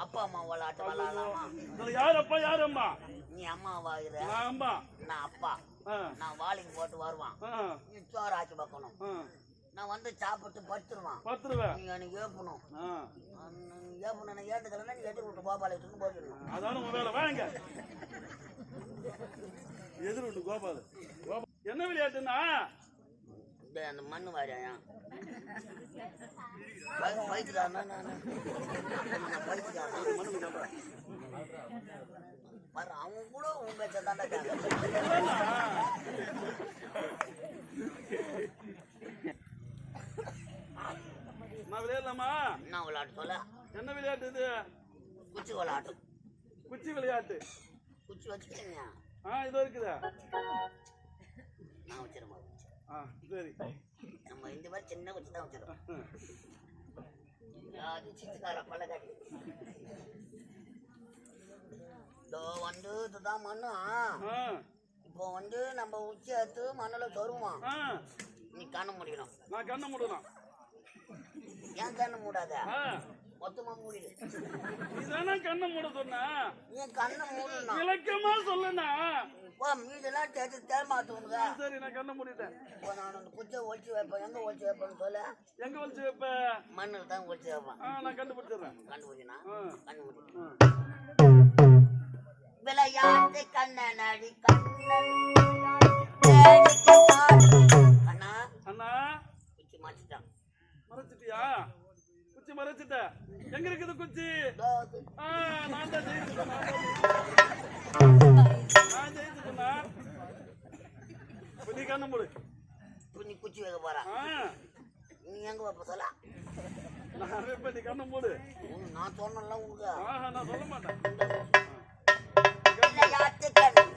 அப்பா அம்மா விளையாட்டு விளையாடலாமா? யார் அப்பா யார் அம்மா? நீ அம்மா வாங்குற, அம்மா நான் அப்பா. நான் வாலிங் போட்டு வருவான், நீ சோறு ஆக்கி வைக்கணும். நான் வந்து சாப்பிட்டு படுத்துருவான், நீங்க எனக்கு ஏப்பணும். ஏப்பணும் ஏத்துக்கலன்னா நீ எதிர் விட்டு கோபாலத்துக்கு போயிடணும். அதான முதல்ல வாங்க. எதிர் விட்டு கோபால் என்ன விளையாட்டுன்னா அந்த மண்ணு வாரியா பைத்துக்காரனா அவன் கூட உன் பேச்ச தாண்டா நான் விளையாடலாமா? என்ன விளையாட்டு சொல்ல? என்ன விளையாட்டு இது? குச்சி விளையாட்டு. குச்சி விளையாட்டு. குச்சி வச்சுக்கீங்க? இதோ இருக்குதா? நான் வச்சிருமா? சரி, நம்ம இந்த மாதிரி சின்ன குச்சி தான் வச்சிருக்கோம். சிச்சுக்கார பல்ல காட்டி வந்து இதுதான் மண்ணு. இப்போ வந்து நம்ம உச்சி எடுத்து மண்ணுல சொருவோம். நீ கண்ண முடியணும். நான் கண்ண மூடணும். ஏன் கண்ண மூடாத? மொத்தமா மூடிடு. நீதானே கண்ண மூட சொன்ன. நீ கண்ண மூடணும். விளக்கமா சொல்லுனா. மீதெல்லாம் தேய்ச்சி தேமாத்துங்க. சரி, நான் கண்ண மூடிட்டேன். இப்போ நான் அந்த குச்சை ஒழிச்சு வைப்பேன். எங்க ஒழிச்சு வைப்பேன்னு சொல்ல? எங்க ஒழிச்சு வைப்ப? மண்ணில் தான் ஒழிச்சு வைப்பேன். நான் கண்டுபிடிச்சிடுறேன். கண்டுபிடினா கண்டுபிடி. விளையாட்டு கண்ணனடி கண்ணன் அண்ணா அண்ணா. குச்சி மறைச்சிட்டான். மறைச்சிட்டியா? குச்சி மறைச்சிட்ட. எங்க இருக்குது குச்சி? நான் தான் ஜெயிச்சுட்டேன். நான் ஜெயிச்சுட்டேன்னா நீ கண்ண மூடு. நீ குச்சி வைக்க போற. நீ எங்க வைப்ப சொல்ல? நான் வைப்ப, நீ கண்ண மூடு. நான் சொன்னல உனக்கு. நான் சொல்ல மாட்டேன். விளையாட்டு கண்ணன்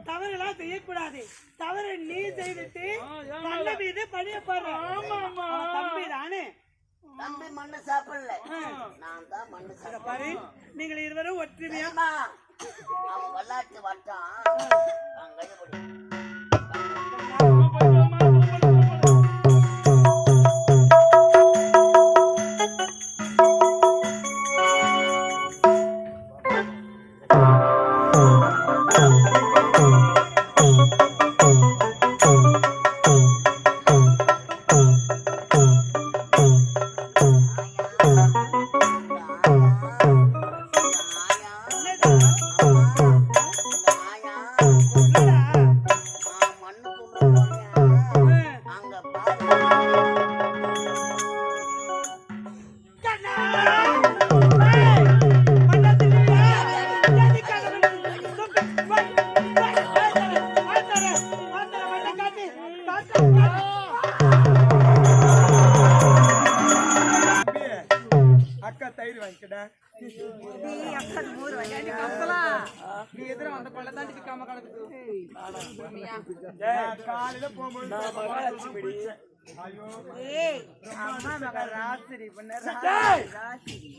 தவறெல்லாம் செய்யக்கூடாது. தவறு நீ செய்துட்டு நல்ல மீது பழிய போற தம்பி தானே. தம்பி மண்ணு சாப்பிடல, நான் தான் மண்ணு சாப்பிடுறேன். நீங்கள் இருவரும் ஒற்றுமையா அவன் விளையாட்டு வட்டான்.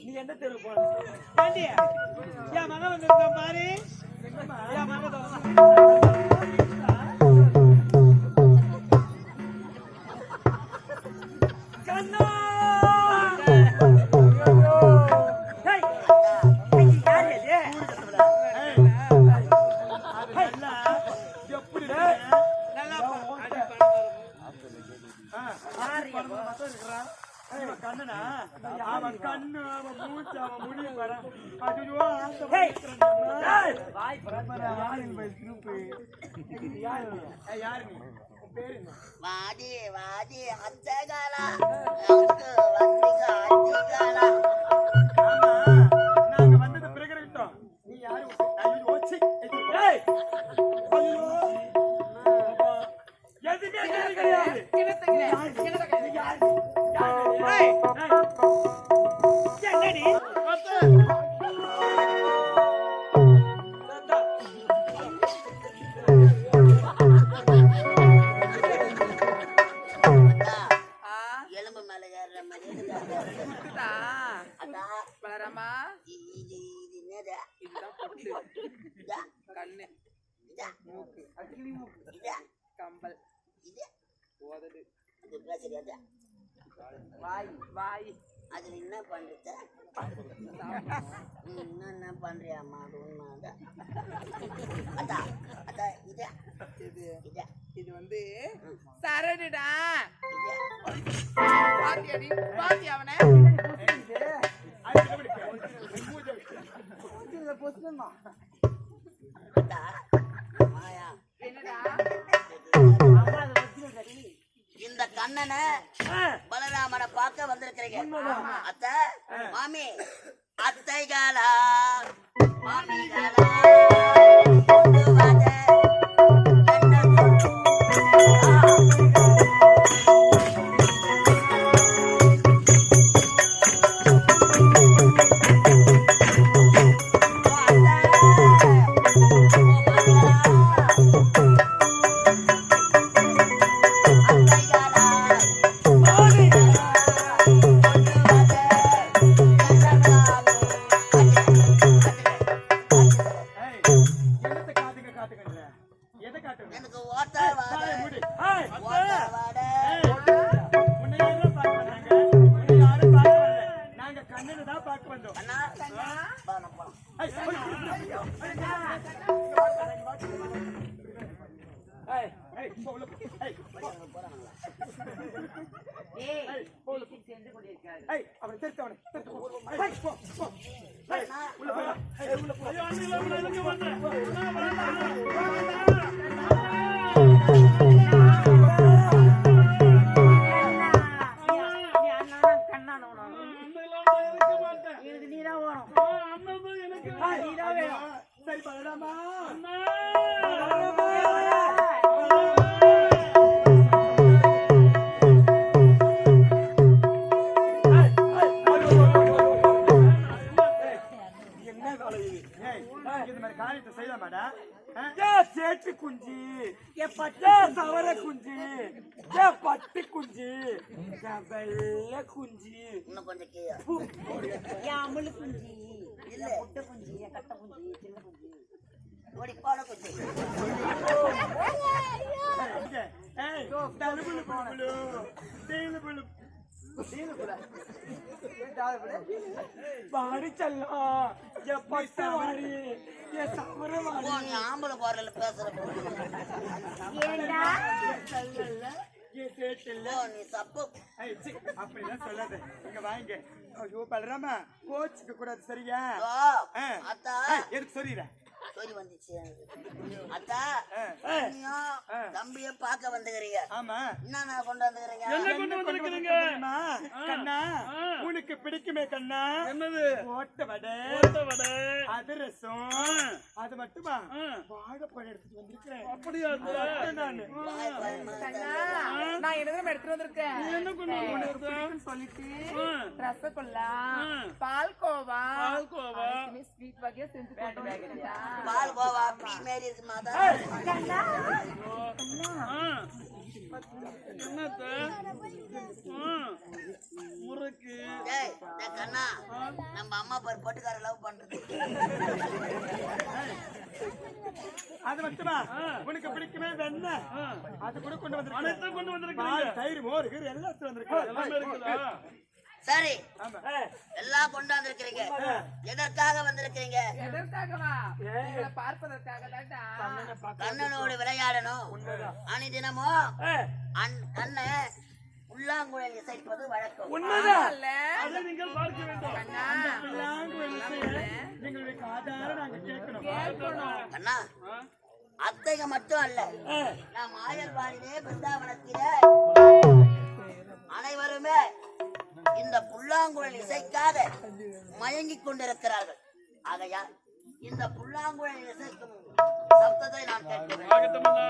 நீ எந்த தெரு போன என் மகன் வந்திருக்கான் பாரு. என் மகன் நல்லா கண்ணனா அவன் கண்ணு அவன் மூச்சு அவன் முடிவு வர யாரு நீ பேரு வாடி வாடி அச்சகாலா வந்தீங்க அச்சகாலா நாங்க வந்தது பிறகு இருக்கட்டும் நீ யாரு எலும்பு மேல ஏறுற மாதிரி வளராமா இது என்னது கண்ணு மூக்கு கம்பல் இது உதடு இது பேசுறியா வாய் வாய் அதுல என்ன பண்றது என்ன பண்றியாமா அது உண்மைதான் அதான் அதான் இது இது இது இது வந்து சரடுடா இது பாத்தியாடி பாத்தி அவனை அதான் மாயா என்னடா இந்த கண்ணனை பலராமனை பார்க்க வந்திருக்கிறீங்க அத்த மாமி அத்தைகளா மாமிகளா எனக்கு ஓட்ட வாட நாங்க கண்ணனை தான் பார்க்க வந்தோம் அண்ணா போனோம் அவனை தெரித்தவனை சரி பலராமா காரியத்தை செய்யலாமாடா சேட்டு குஞ்சு சவர குஞ்சு பட்டு குஞ்சு வெள்ளை குஞ்சு இன்னும் கொஞ்சம் கீழே அமுழு குஞ்சி இல்ல முட்டை குஞ்சி கட்டை குஞ்சி சின்ன குஞ்சி ஓடி போன குச்சி பாடி செல்லாம் பட்டவாரி நீ ஆம்பளை பாடல பேசுற நீ சப்பு அப்படிலாம் சொல்லாத இங்க வாங்க ஐயோ பலராமா கோச்சுக்க கூடாது சரியா அத்தா எதுக்கு சொல்லிடுறேன் சொல்லி வந்துச்சு அத்தா தம்பிய பாக்க வந்துக்கிறீங்க ஆமா என்ன கொண்டு வந்துக்கிறீங்க கண்ணா உனக்கு பிடிக்குமே கண்ணா என்னது ஓட்ட வடை அதிரசம் அது மட்டுமா வாழைப்பழம் எடுத்துட்டு வந்திருக்கேன் அப்படியா நானு நான் என்ன எடுத்துட்டு வந்திருக்கேன் என்ன கொண்டு வந்திருக்க சொல்லிட்டு ரசகுல்லா பால்கோவா ஸ்வீட் வகையா செஞ்சு போட்டு பால் கோவா பீ மாதிரி இருக்கு மாதா என்னத்த முறுக்கு கண்ணா நம்ம அம்மா பாரு பொட்டுக்கார லவ் பண்றது அது மட்டுமா உனக்கு பிடிக்குமே வெண்ணெய் அது கூட கொண்டு வந்திருக்கேன் அனைத்தும் கொண்டு வந்திருக்கீங்க தயிர் மோர் எல்லாம் வந்திருக்கேன் எல்லாமே இருக்குதா சரி, ஆமா. எல்லாம் கொண்டாந்துருக்கிறீங்க. எதற்காக வந்திருக்கிறீங்க? எதற்காகவா? உங்களை பார்ப்பதற்காக தான்டா. கண்ணனோடு விளையாடணும். அணிதினமும் கண்ணை புல்லாங்குழல் இசைப்பது வழக்கம். உண்மைதான். அல்ல. அதை நீங்கள் பார்க்க வேண்டும். கண்ணா, எங்களுடைய காதார நாங்க கேட்கணும். கண்ணா, அத்தைக மட்டும் அல்ல, நாம் ஆயர்வாடியிலே பிருந்தாவனத்திலே அனைவருமே இந்த புல்லாங்குழல் இசைக்காக மயங்கிக் கொண்டிருக்கிறார்கள். ஆகையால் இந்த புல்லாங்குழல் இசைக்கும் சப்தத்தை நான் கேட்கிறேன். ஆகட்டுமண்ணா.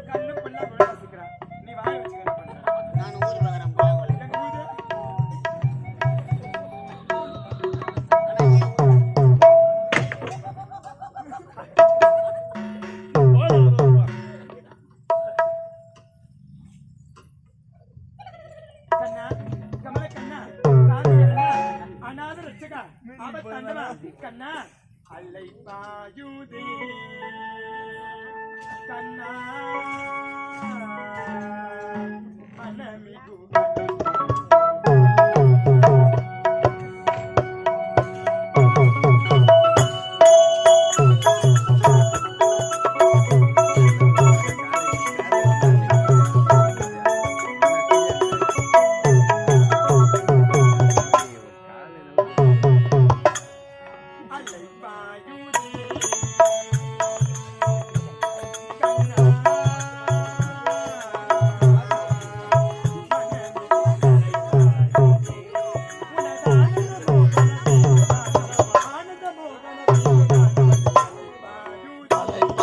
கண்ணு பண்ணா வாசிக்கிறான். நீ வாய் வச்சுக்கிறேன். நான் ஊறி பார்க்கிறேன் புல்லாங்குழல். கண்ணா, கமல கண்ணா, காந்தி கண்ணா, அநாத ரட்சகா, ஆபத்தாண்டவா, கண்ணா, அலை பாயுதே, கண்ணா, மனமிகு அலை பாயுதே, கண்ணா,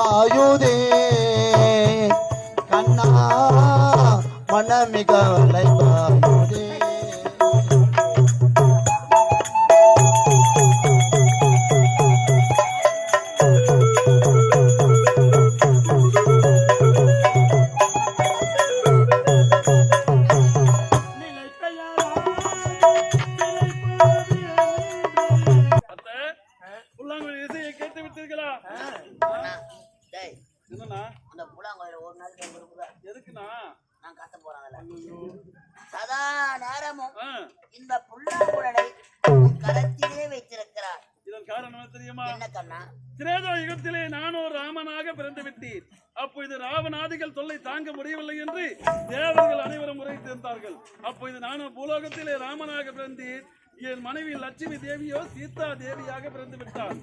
ஆயுதே கண்ணா மனமிக அலைபாயுதே அத்தை, புல்லாங்குழல் இசையை கேட்டு விட்டீர்களா? அண்ணா, டேய், என்னண்ணா? அந்த புல்லாங்குழல் ஒரு நாள் கேட்க இருக்குதா? எதுக்குண்ணா? நான் கத்த போறேன் அதுல. சதா நேரமும் ஆ, இந்த புல்லாங்குழலை உன் கரத்திலே வைத்திருக்கிறார். இதன் காரணம் என்ன தெரியுமா? என்ன கண்ணா? திரேதா யுகத்திலே நானோ ராமனாக பிறந்து விட்டேன். அப்பொழுது ராவணாதிகள் தொல்லை தாங்க முடியவில்லை என்று தேவர்கள் அனைவரும் உரைத்திருந்தார்கள். அப்பொழுது நானும் பூலோகத்திலே ராமனாக பிறந்தேன். என் மனைவி லட்சுமி தேவியோ சீதா தேவியாக பிறந்து விட்டார்.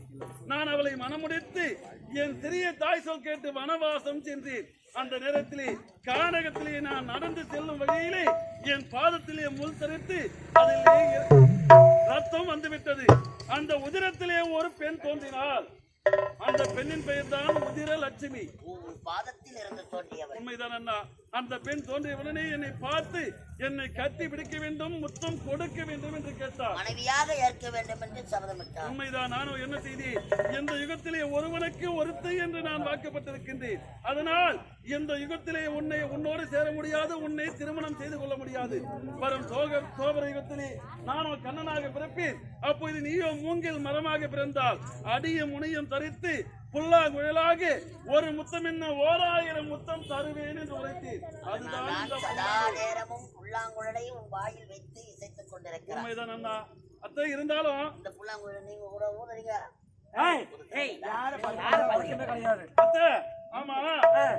நான் அவளை மனமுடித்து என் சிறிய தாய் சொல் கேட்டு வனவாசம் சென்றேன். அந்த நேரத்திலே கானகத்திலே நான் நடந்து செல்லும் வழியிலே என் பாதத்திலே முள் தரித்து அதிலே ரத்தம் வந்துவிட்டது. அந்த உதிரத்திலே ஒரு பெண் தோன்றினாள். அந்த பெண்ணின் பெயர் தான் உதிர லட்சுமி. உன் பாதத்தில் இருந்து தோன்றியவர். உண்மைதான் அண்ணா. அந்த பெண் தோன்றியவுடனே என்னை பார்த்து என்னை கட்டி பிடிக்க வேண்டும், முத்தம் கொடுக்க வேண்டும் என்று கேட்டார். மனைவியாக ஏற்க வேண்டும் என்று சபதமிட்டார். உண்மைதான். நானும் என்ன செய்தேன்? எந்த யுகத்திலே ஒருவனுக்கு ஒருத்தை என்று நான் வாக்கப்பட்டிருக்கின்றேன். அதனால் எந்த யுகத்திலே உன்னோடு சேர முடியாது, உன்னை திருமணம் செய்து கொள்ள முடியாது. வரும் சோபர யுகத்திலே நானும் கண்ணனாக பிறப்பேன். அப்போது நீயோ மூங்கில் மரமாக பிறந்தால் அடியும் முனையும் தரித்து புல்லாங்குழலாக ஒரு முத்தம் என்ன 1000 முத்தம் தருவேன் என்று உரைத்தேன். அதுதான் நான் இந்த சதா நேரமும் புல்லாங்குழலை உன் வாயில் வைத்து இசைத்துக் கொண்டிருக்கிறார். உண்மைதான் அண்ணா. அத்தை இருந்தாலும் இந்த புல்லாங்குழல் நீங்க கூட ஊதுறீங்க. அத்தை, ஆமா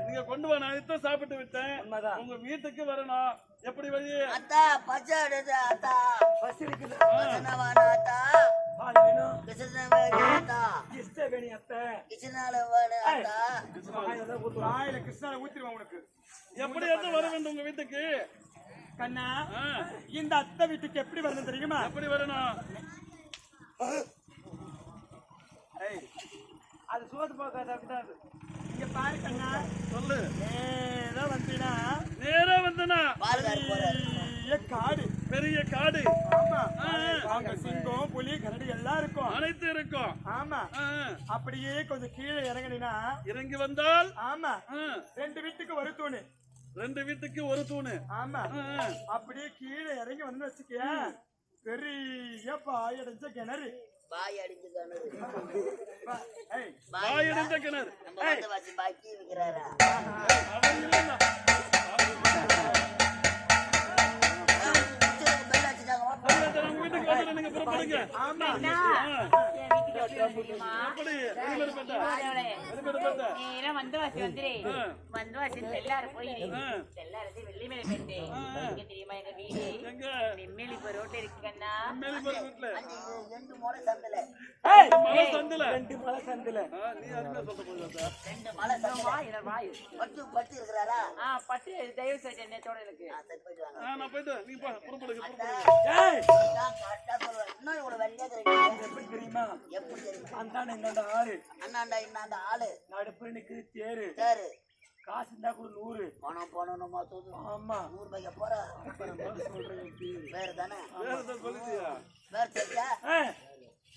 நீங்க கொண்டு வா, நான் இத்த சாப்பிட்டு விட்டேன். உங்க வீட்டுக்கு வரணும். எப்படி வழி? அத்தா பச்சை எடுத்து அத்தா பசனவான அத்தா பால் வேணும். கிருஷ்ணவேணி அத்தா கிருஷ்ணவேணி அத்தை. கிருஷ்ணாலவேணி அத்தா வாயில கிருஷ்ணால ஊத்திடுவான் உனக்கு. எப்படி எடுத்து வர வேண்டும் உங்க வீட்டுக்கு? கண்ணா, ஆ, இந்த அத்தை வீட்டுக்கு எப்படி வரணும் தெரியுமா? எப்படி வரணும்? ஏய், அது சோத்து போக்காது. இங்க பாரு கண்ணா, சொல்லு. நேரா வந்தீனா நேரா வந்தனா பால்கார் போறாரு. பெரிய காடு. பெரிய காடு. ஆமா, ஆ, அங்க சிங்கம் புலி கரடி எல்லாம் இருக்கும். அனைத்து இருக்கும். ஆமா, ஆ, அப்படியே கொஞ்சம் கீழே இறங்கினா இறங்கி வந்தால் ஆமா ஆ, 2 வீட்டுக்கு ஒரு தூணு. 2 வீட்டுக்கு ஒரு தூணு. ஆமா, ஆ, அப்படியே கீழே இறங்கி வந்து வச்சுக்கிய பெரிய பாயடைஞ்ச கிணறு. பாய் அடிச்சு கணரு ஏய், வாயடைந்த கிணறு. நம்ம வந்து வச்சு பாக்கி வைக்கிறாரா? அவன் இல்லைன்னா. பெல் அடிச்சுட்டாங்க. உங்க வீட்டுக்கு வந்து நீங்க புறப்படுங்க. ஆமா, ஆ, என் வீட்டுக்கு எப்படி வந்துருமா? எப்படி? வெளிமேடு பெட்ட. வெளிமேடு பெட்ட. நேரா வந்தவாசி வந்துரு. ஆ. வந்தவாசி தெல்லார போய் ஆ. தெல்லாரது வெள்ளிமலை பெட்டு. எங்க தெரியுமா எங்க வீடு? எங்க? நெம்மேலி இப்ப ரோட்ல இருக்குன்னா மேலிபுரம் வீட்டுல. அந்த 2 மலை சந்தில ஏய், மலை சந்துல. 2 மலை சந்தில ஆ, நீ அருமையா சொல்ல போகுது. 2 மலை சந்தில வாய் பட்டு இருக்கிறாரா? பட்டு தயவு செஞ்ச நேத்தோட எனக்கு சரி போயிட்டு வாங்க. ஆ, நான் போயிட்டு நீ போ, புறப்படுங்க, அத்தா, புறப்படுங்க. ஏய், நான் கரெக்டா சொல்லுவேன். இன்னும் இவ்வளவு வெள்ளையா தெரியும். எப்படி தெரியுமா? எப்படி தெரியும்? அந்தாண்ட இந்தாண்ட ஆறு, அண்ணாண்டா இன்னாண்ட ஆளு நடுப்புற நிக்குது தேரு. சரி காசு இருந்தா கூட 100. பணம் பணமா தூது ஆமா, 100 ரூபாய்க்கு போற சொல்றேன். வேற தானே வேற ஏதாவது சொல்லிட்டியா? வேற சரியா? ஏய்,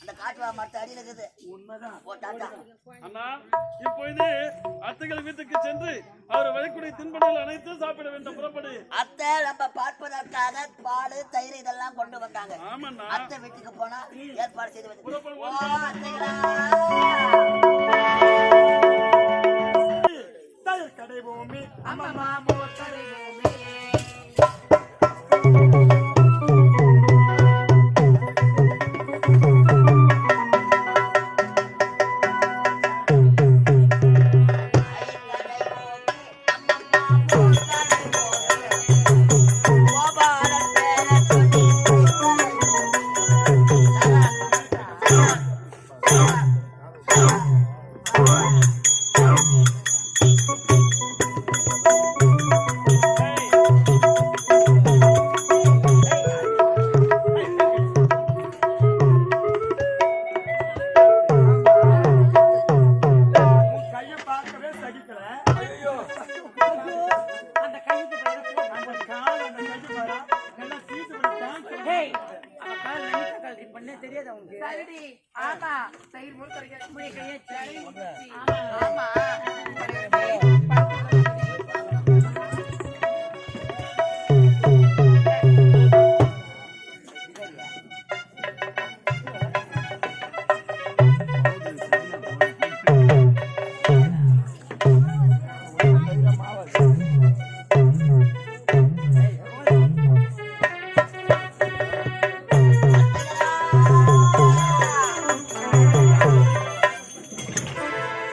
அந்த காட்டுவா மரத்து அடியில் இருக்குது. உண்மைதான். ஓ டாட்டா. அண்ணா, இப்பொழுது அத்தைகள் வீட்டுக்கு சென்று அவர் வைக்கூடிய தின்பண்டங்கள் அனைத்தும் சாப்பிட வேண்டும். புறப்படு. அத்தை நம்ம பார்ப்பதற்காக பால் தயிர் இதெல்லாம் கொண்டு வந்தாங்க. ஆமாண்ணா. அத்தை வீட்டுக்கு போனா ஏற்பாடு செய்து வந்து புறப்படு. ஓ அத்தைகளா தயிர் கடை பூமி. அம்மா மாமோ தலைவோமே. உன் கையை பார்க்கவே சகிக்கல. அந்த கையுக்கு அந்த கால், அந்த கையை பாரா, நல்லா சீட்டு பண்ணி dance ஏய் அவ கால் நனிக்க கால் இப்ப என்ன தெரியாதா உனக்கு? சரிடி. ஆமா தயிர் முறுக்கு இப்படி கையை ஆமா